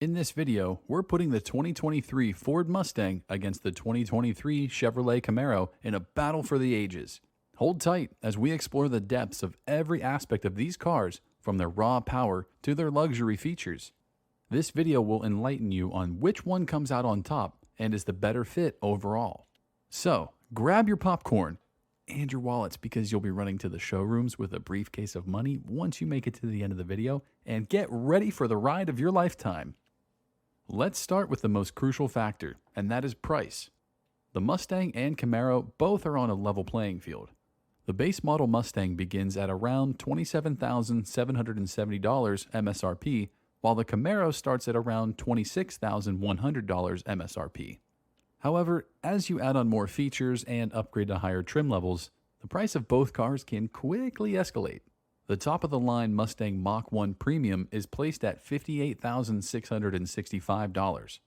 In this video, we're putting the 2023 Ford Mustang against the 2023 Chevrolet Camaro in a battle for the ages. Hold tight as we explore the depths of every aspect of these cars, from their raw power to their luxury features. This video will enlighten you on which one comes out on top and is the better fit overall. So, grab your popcorn and your wallets, because you'll be running to the showrooms with a briefcase of money once you make it to the end of the video, and get ready for the ride of your lifetime. Let's start with the most crucial factor, and that is price. The Mustang and Camaro both are on a level playing field. The base model Mustang begins at around $27,770 MSRP, while the Camaro starts at around $26,100 MSRP. However, as you add on more features and upgrade to higher trim levels, the price of both cars can quickly escalate. The top-of-the-line Mustang Mach-1 Premium is placed at $58,665.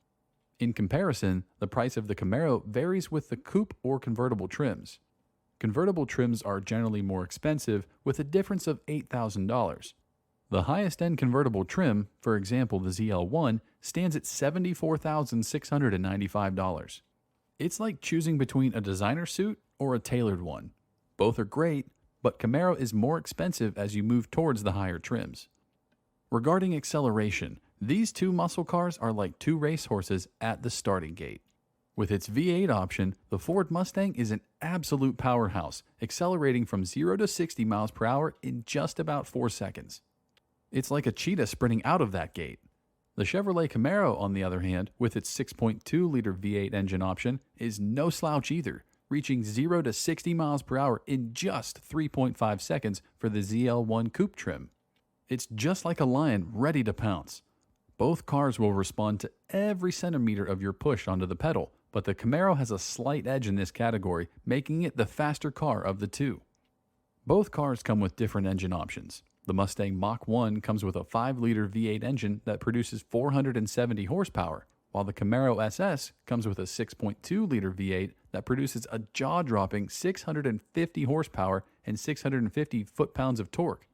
In comparison, the price of the Camaro varies with the coupe or convertible trims. Convertible trims are generally more expensive, with a difference of $8,000. The highest-end convertible trim, for example the ZL1, stands at $74,695. It's like choosing between a designer suit or a tailored one. Both are great, but Camaro is more expensive as you move towards the higher trims. Regarding acceleration, these two muscle cars are like two racehorses at the starting gate. With its V8 option, the Ford Mustang is an absolute powerhouse, accelerating from 0 to 60 miles per hour in just about 4 seconds. It's like a cheetah sprinting out of that gate. The Chevrolet Camaro, on the other hand, with its 6.2-liter V8 engine option, is no slouch either, reaching 0 to 60 miles per hour in just 3.5 seconds for the ZL1 coupe trim. It's just like a lion ready to pounce. Both cars will respond to every centimeter of your push onto the pedal, but the Camaro has a slight edge in this category, making it the faster car of the two. Both cars come with different engine options. The Mustang Mach-1 comes with a 5-liter V8 engine that produces 470 horsepower, while the Camaro SS comes with a 6.2-liter V8 that produces a jaw-dropping 650 horsepower and 650 foot-pounds of torque.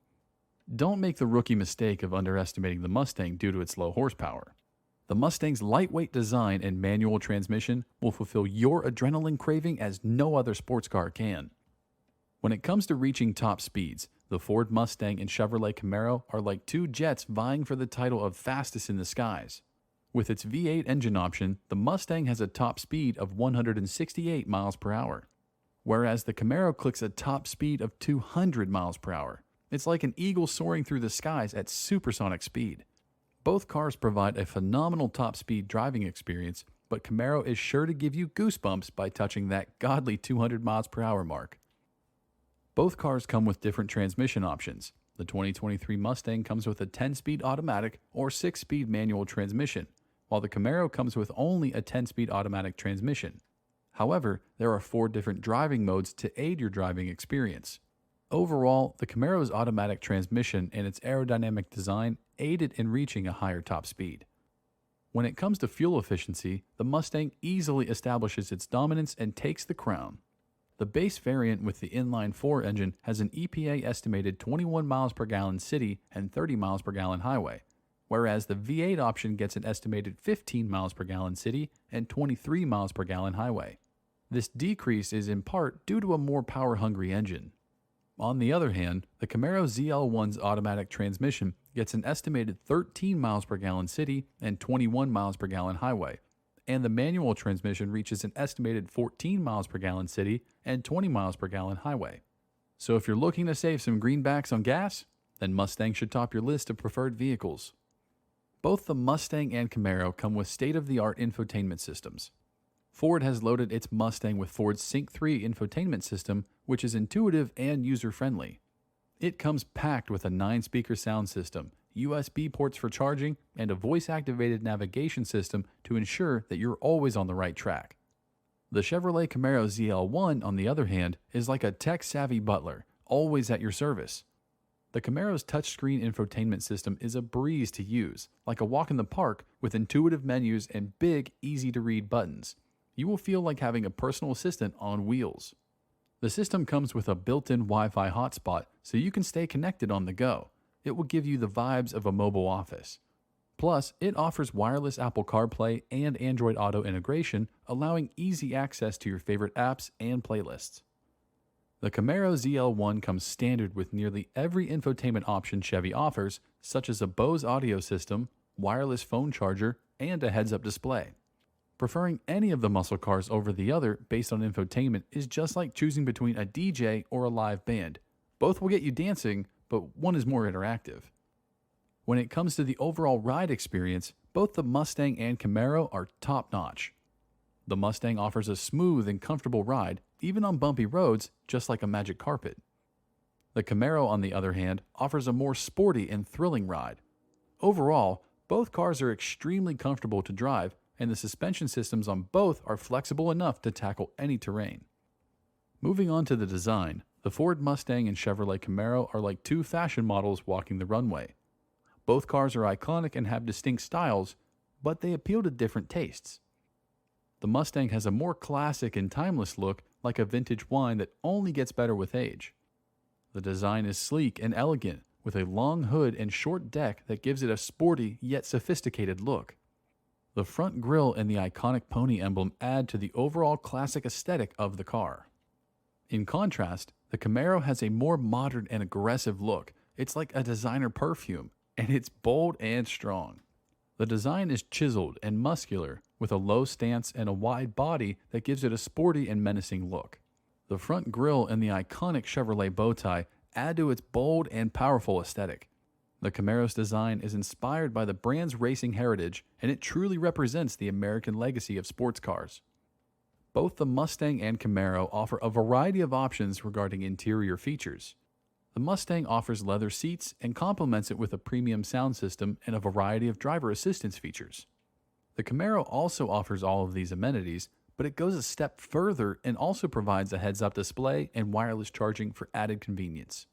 Don't make the rookie mistake of underestimating the Mustang due to its low horsepower. The Mustang's lightweight design and manual transmission will fulfill your adrenaline craving as no other sports car can. When it comes to reaching top speeds, the Ford Mustang and Chevrolet Camaro are like two jets vying for the title of fastest in the skies. With its V8 engine option, the Mustang has a top speed of 168 miles per hour, whereas the Camaro clicks a top speed of 200 miles per hour. It's like an eagle soaring through the skies at supersonic speed. Both cars provide a phenomenal top speed driving experience, but Camaro is sure to give you goosebumps by touching that godly 200 miles per hour mark. Both cars come with different transmission options. The 2023 Mustang comes with a 10-speed automatic or 6-speed manual transmission, while the Camaro comes with only a 10-speed automatic transmission. However, there are 4 different driving modes to aid your driving experience. Overall, the Camaro's automatic transmission and its aerodynamic design aided in reaching a higher top speed. When it comes to fuel efficiency, the Mustang easily establishes its dominance and takes the crown. The base variant with the inline-4 engine has an EPA estimated 21 miles per gallon city and 30 miles per gallon highway, whereas the V8 option gets an estimated 15 miles per gallon city and 23 miles per gallon highway. This decrease is in part due to a more power-hungry engine. On the other hand, the Camaro ZL1's automatic transmission gets an estimated 13 miles per gallon city and 21 miles per gallon highway, and the manual transmission reaches an estimated 14 miles per gallon city and 20 miles per gallon highway. So if you're looking to save some greenbacks on gas, then Mustang should top your list of preferred vehicles. Both the Mustang and Camaro come with state-of-the-art infotainment systems. Ford has loaded its Mustang with Ford's Sync 3 infotainment system, which is intuitive and user-friendly. It comes packed with a 9-speaker sound system, USB ports for charging, and a voice-activated navigation system to ensure that you're always on the right track. The Chevrolet Camaro ZL1, on the other hand, is like a tech-savvy butler, always at your service. The Camaro's touchscreen infotainment system is a breeze to use, like a walk in the park with intuitive menus and big, easy-to-read buttons. You will feel like having a personal assistant on wheels. The system comes with a built-in Wi-Fi hotspot so you can stay connected on the go. It will give you the vibes of a mobile office. Plus, it offers wireless Apple CarPlay and Android Auto integration, allowing easy access to your favorite apps and playlists. The Camaro ZL1 comes standard with nearly every infotainment option Chevy offers, such as a Bose audio system, wireless phone charger, and a heads-up display. Preferring any of the muscle cars over the other based on infotainment is just like choosing between a DJ or a live band. Both will get you dancing, but one is more interactive. When it comes to the overall ride experience, both the Mustang and Camaro are top-notch. The Mustang offers a smooth and comfortable ride, even on bumpy roads, just like a magic carpet. The Camaro, on the other hand, offers a more sporty and thrilling ride. Overall, both cars are extremely comfortable to drive, and the suspension systems on both are flexible enough to tackle any terrain. Moving on to the design, the Ford Mustang and Chevrolet Camaro are like two fashion models walking the runway. Both cars are iconic and have distinct styles, but they appeal to different tastes. The Mustang has a more classic and timeless look, like a vintage wine that only gets better with age. The design is sleek and elegant, with a long hood and short deck that gives it a sporty yet sophisticated look. The front grille and the iconic pony emblem add to the overall classic aesthetic of the car. In contrast, the Camaro has a more modern and aggressive look. It's like a designer perfume, and it's bold and strong. The design is chiseled and muscular, with a low stance and a wide body that gives it a sporty and menacing look. The front grille and the iconic Chevrolet bow tie add to its bold and powerful aesthetic. The Camaro's design is inspired by the brand's racing heritage, and it truly represents the American legacy of sports cars. Both the Mustang and Camaro offer a variety of options regarding interior features. The Mustang offers leather seats and complements it with a premium sound system and a variety of driver assistance features. The Camaro also offers all of these amenities, but it goes a step further and also provides a heads-up display and wireless charging for added convenience.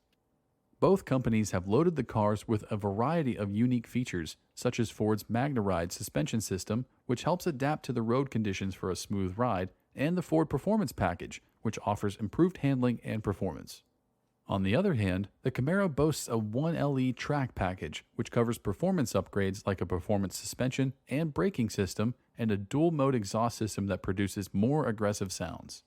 Both companies have loaded the cars with a variety of unique features, such as Ford's MagnaRide suspension system, which helps adapt to the road conditions for a smooth ride, and the Ford Performance Package, which offers improved handling and performance. On the other hand, the Camaro boasts a 1LE track package, which covers performance upgrades like a performance suspension and braking system, and a dual-mode exhaust system that produces more aggressive sounds.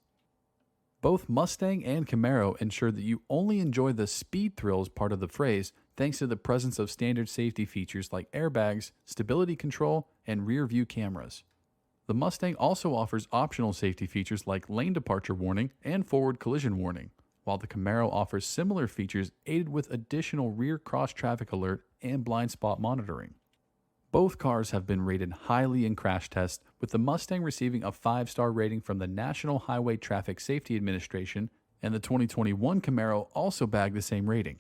Both Mustang and Camaro ensure that you only enjoy the speed thrills part of the phrase thanks to the presence of standard safety features like airbags, stability control, and rear-view cameras. The Mustang also offers optional safety features like lane departure warning and forward collision warning, while the Camaro offers similar features aided with additional rear cross-traffic alert and blind spot monitoring. Both cars have been rated highly in crash tests, with the Mustang receiving a 5-star rating from the National Highway Traffic Safety Administration, and the 2021 Camaro also bagged the same rating.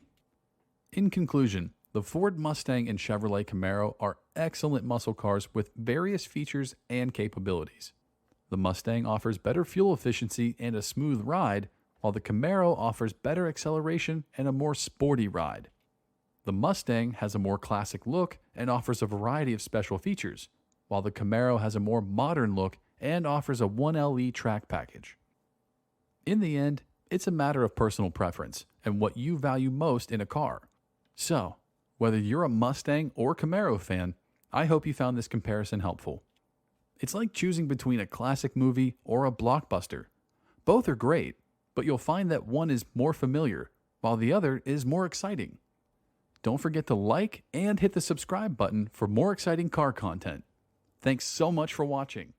In conclusion, the Ford Mustang and Chevrolet Camaro are excellent muscle cars with various features and capabilities. The Mustang offers better fuel efficiency and a smooth ride, while the Camaro offers better acceleration and a more sporty ride. The Mustang has a more classic look and offers a variety of special features, while the Camaro has a more modern look and offers a 1LE track package. In the end, it's a matter of personal preference and what you value most in a car. So, whether you're a Mustang or Camaro fan, I hope you found this comparison helpful. It's like choosing between a classic movie or a blockbuster. Both are great, but you'll find that one is more familiar, while the other is more exciting. Don't forget to like and hit the subscribe button for more exciting car content. Thanks so much for watching.